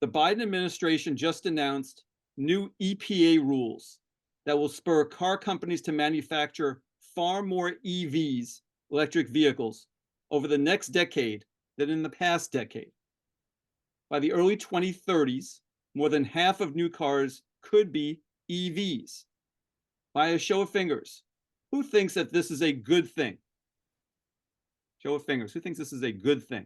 The Biden administration just announced new EPA rules that will spur car companies to manufacture far more EVs, electric vehicles, over the next decade than in the past decade. By the early 2030s, more than half of new cars could be EVs. By a show of fingers, who thinks that this is a good thing? Show of fingers, who thinks this is a good thing?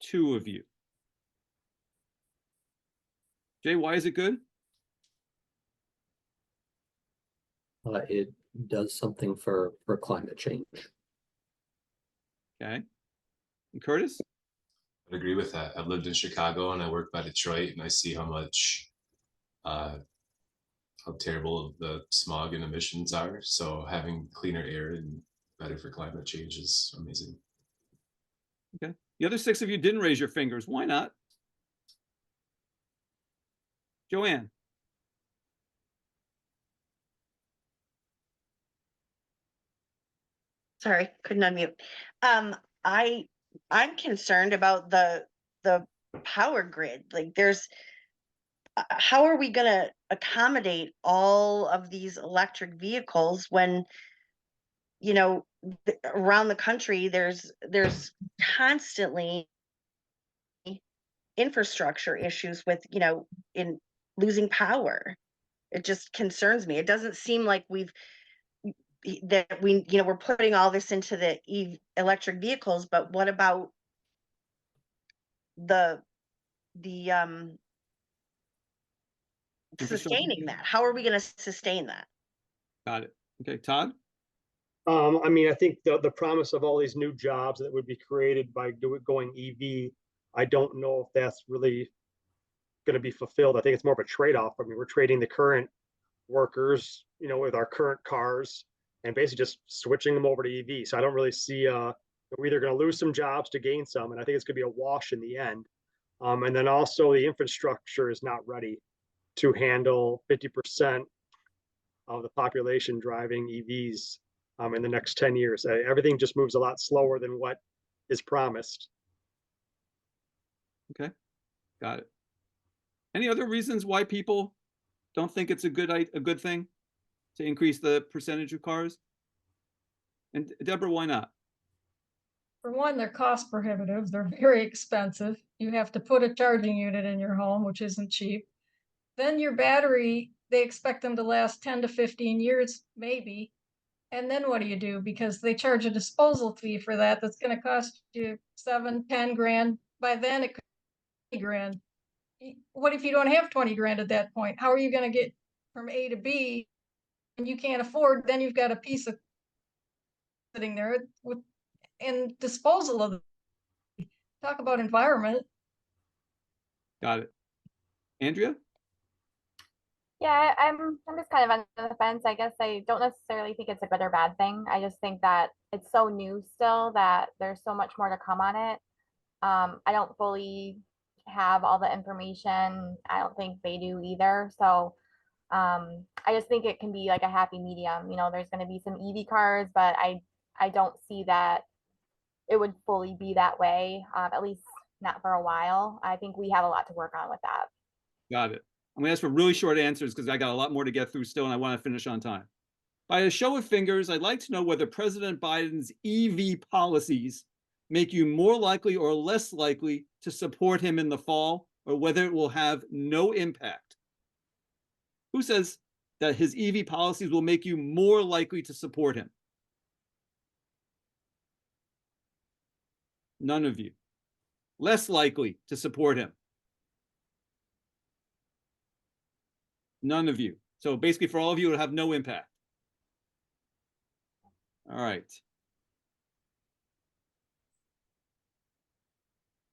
Two of you. Jay, why is it good? It does something for climate change. Okay. And Curtis? I agree with that. I've lived in Chicago and I work by Detroit, and I see uh, how terrible the smog and emissions are. So having cleaner air and better for climate change is amazing. Okay. The other six of you didn't raise your fingers. Why not? Joanne? Sorry, couldn't unmute. I'm concerned about the power grid. Like there's how are we going to accommodate all of these electric vehicles when around the country there's constantly infrastructure issues with in losing power. It just concerns me. It doesn't seem like we're putting all this into the electric vehicles, but what about the sustaining that? How are we going to sustain that? Got it. Okay, Todd? I mean, I think the promise of all these new jobs that would be created by going EV, I don't know if that's really going to be fulfilled. I think it's more of a trade-off. I mean, we're trading the current workers, with our current cars and basically just switching them over to EV. So I don't really see we're either going to lose some jobs to gain some, and I think it's going to be a wash in the end. And then also the infrastructure is not ready to handle 50% of the population driving EVs in the next 10 years. Everything just moves a lot slower than what is promised. Okay, got it. Any other reasons why people don't think it's a good thing to increase the percentage of cars? And Deborah, why not? For one, they're cost prohibitive. They're very expensive. You have to put a charging unit in your home, which isn't cheap. Then your battery, they expect them to last 10 to 15 years, maybe. And then what do you do? Because they charge a disposal fee for that. That's going to cost you 7, 10 grand. By then it could be 20 grand. What if you don't have 20 grand at that point? How are you going to get from A to B and you can't afford? Then you've got a piece of sitting there with and disposal of them. Talk about environment. Got it. Andrea? Yeah, I'm just kind of on the fence. I guess I don't necessarily think it's a good or bad thing. I just think that it's so new still that there's so much more to come on it. I don't fully have all the information. I don't think they do either. So I just think it can be like a happy medium. There's going to be some EV cars, but I don't see that it would fully be that way, at least not for a while. I think we have a lot to work on with that. Got it. I'm going to ask for really short answers because I got a lot more to get through still and I want to finish on time. By a show of fingers, I'd like to know whether President Biden's EV policies make you more likely or less likely to support him in the fall, or whether it will have no impact. Who says that his EV policies will make you more likely to support him? None of you. Less likely to support him? None of you. So basically for all of you, it'll have no impact. All right.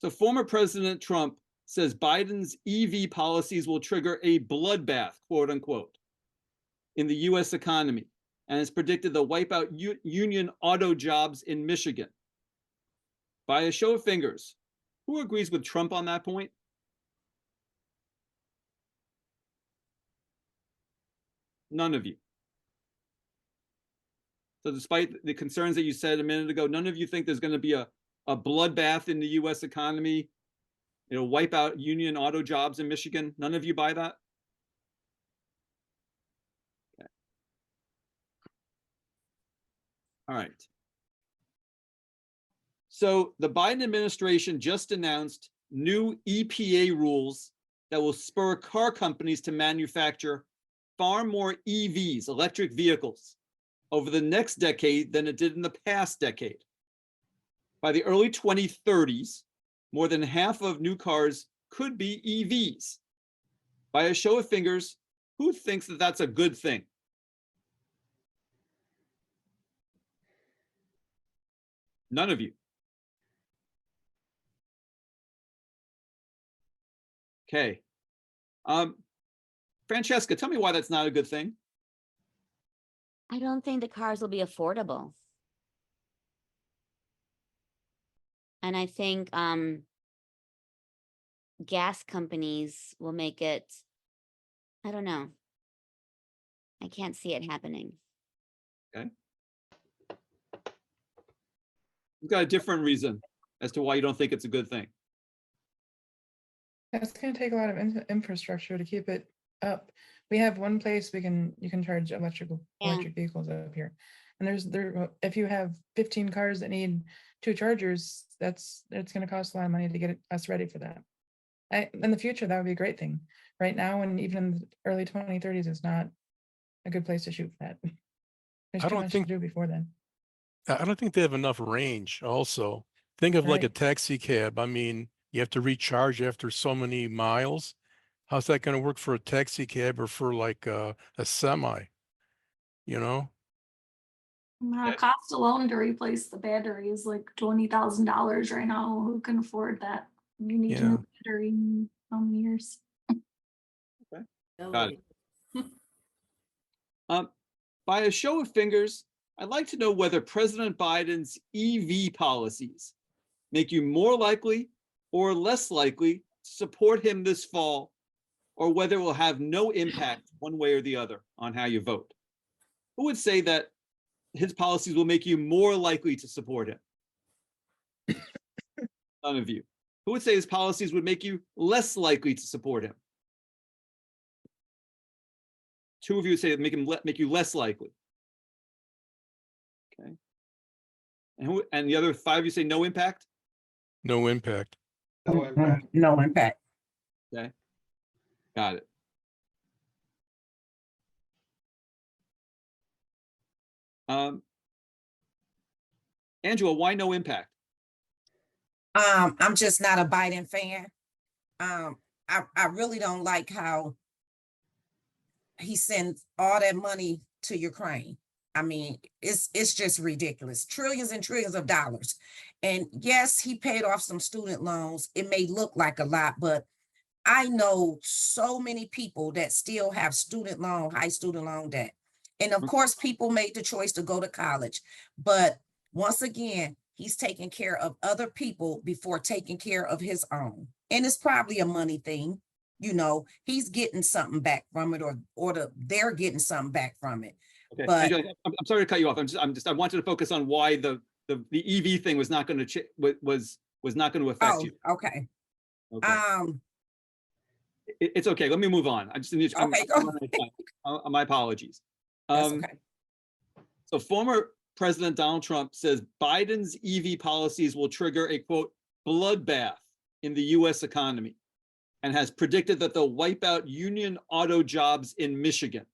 So former President Trump says Biden's EV policies will trigger a bloodbath, quote unquote, in the US economy, and has predicted they'll wipe out union auto jobs in Michigan. By a show of fingers, who agrees with Trump on that point? None of you. So despite the concerns that you said a minute ago, none of you think there's going to be a bloodbath in the US economy It'll wipe out union auto jobs in Michigan. None of you buy that? Okay. All right. So the Biden administration just announced new EPA rules that will spur car companies to manufacture far more EVs, electric vehicles, over the next decade than it did in the past decade. By the early 2030s, more than half of new cars could be EVs. By a show of fingers, who thinks that that's a good thing? None of you. Okay. Francesca, tell me why that's not a good thing. I don't think the cars will be affordable. And I think gas companies will make it, I don't know. I can't see it happening. You've got a different reason as to why you don't think it's a good thing. It's gonna take a lot of infrastructure to keep it up. We have one place you can charge electric vehicles up here. And if you have 15 cars that need 2 chargers, it's gonna cost a lot of money to get us ready for that. In the future, that would be a great thing. Right now, and even in the early 2030s, it's not a good place to shoot for that. There's I too don't much think- to do before then. I don't think they have enough range also. Think of like a Right. taxi cab. I mean, you have to recharge after so many miles. How's that going to work for a taxi cab or for like a semi? You know? Okay. Cost alone to replace the battery is like $20,000 right now. Who can afford that? You need a Yeah. new battery in how many years? Got it. By a show of fingers, I'd like to know whether President Biden's EV policies make you more likely or less likely to support him this fall, or whether it will have no impact one way or the other on how you vote. Who would say that his policies will make you more likely to support him? None of you. Who would say his policies would make you less likely to support him? 2 of you would say that make you less likely. Okay. And the other 5 you say no impact? No impact. No impact. No impact. Okay. Got it. Angela, why no impact? I'm just not a Biden fan. I really don't like how he sends all that money to Ukraine. I mean, it's just ridiculous. Trillions and trillions of dollars. And yes, he paid off some student loans. It may look like a lot, but I know so many people that still have high student loan debt. And of course, people made the choice to go to college. But once again, he's taking care of other people before taking care of his own. And it's probably a money thing. You know, he's getting something back from it, or they're getting something back from it. Okay. But- Angela, I'm sorry to cut you off. I wanted to focus on why the EV thing was not going to was not going to affect Oh, you. okay. Okay. It's okay. Let me move on. I just need to. Okay, go. My apologies. That's okay. So former President Donald Trump says Biden's EV policies will trigger a quote bloodbath in the U.S. economy, and has predicted that they'll wipe out union auto jobs in Michigan.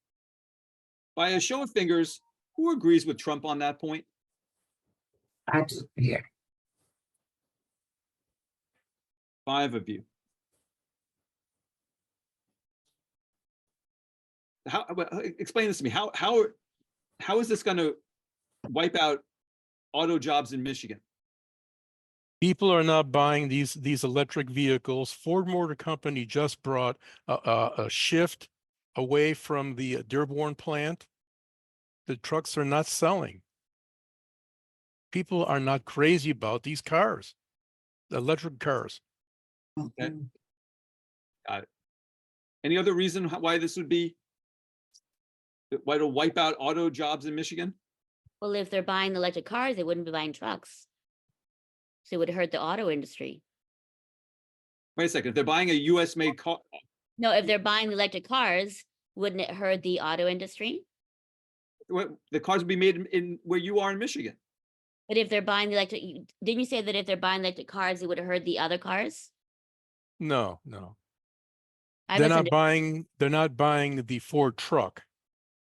By a show of fingers, who agrees with Trump on that point? I do, yeah. 5 of you. Explain this to me. How is this going to wipe out auto jobs in Michigan? People are not buying these electric vehicles. Ford Motor Company just brought a shift away from the Dearborn plant. The trucks are not selling. People are not crazy about these cars, the electric cars. Okay. Got it. Any other reason why this would be, why to wipe out auto jobs in Michigan? Well, if they're buying the electric cars, they wouldn't be buying trucks. So it would hurt the auto industry. Wait a second, if they're buying a US made car, No, if they're buying electric cars, wouldn't it hurt the auto industry? the cars would be made in where you are in Michigan. But if they're buying the electric, didn't you say that if they're buying electric cars, it would hurt the other cars? No, no. I They're not misunderstood. buying the Ford truck.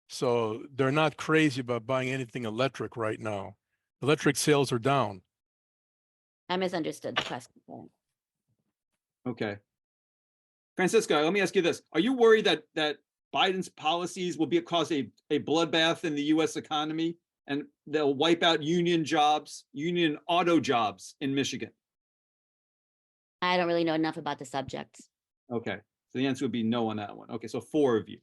So they're not crazy about buying anything electric right now. Electric sales are down. I misunderstood the question. Okay. Francisco, let me ask you this. Are you worried that Biden's policies will cause a bloodbath in the US economy and they'll wipe out union jobs, union auto jobs in Michigan? I don't really know enough about the subject. Okay, so the answer would be no on that one. Okay, so 4 of you.